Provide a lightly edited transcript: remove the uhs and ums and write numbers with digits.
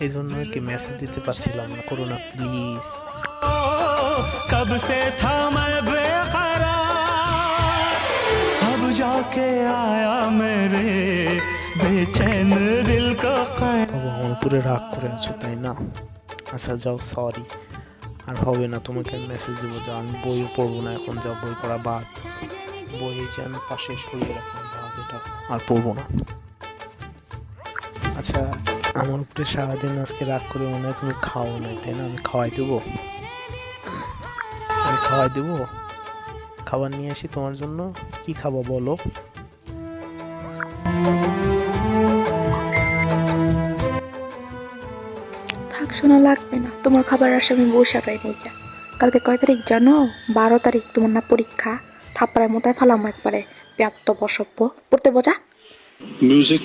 এই জন্য কি মেসেজ দিতে পারছিলাম না, করো না প্লিজ। कब से था मैं बेकरार अब जाके आया मेरे बेचैन दिल को আমার উপরে রাগ করে আছো তাই না? আচ্ছা যাও, সরি, আর হবে না। তোমাকে মেসেজ দেবো, যা আমি বইও পড়বো না এখন, যা বই পড়া বাদ। বই যে আমি পাশে সরিয়ে রাখলাম, বাদ, এটা আর পড়বো না। আচ্ছা, আমার উপরে সারাদিন আজকে রাগ করে মনে হয় তুমি খাও নাই তাই না? আমি খাওয়াই দেবো, আমি খাওয়াই দেবো। খাবার নিয়ে আসি তোমার জন্য, কি খাবো বলো? থাক শোনা, লাগবে না তোমার খাবার আসে, আমি বসে পাই নাই যা। কালকে কয় তারিখ জানো? 12 তারিখ, তোমার না পরীক্ষা? থাপ্পড়ায় মোতায় ফালাম একবারে, ব্যাত্ত বসব্য পড়তে বোঝা। म्यूजिक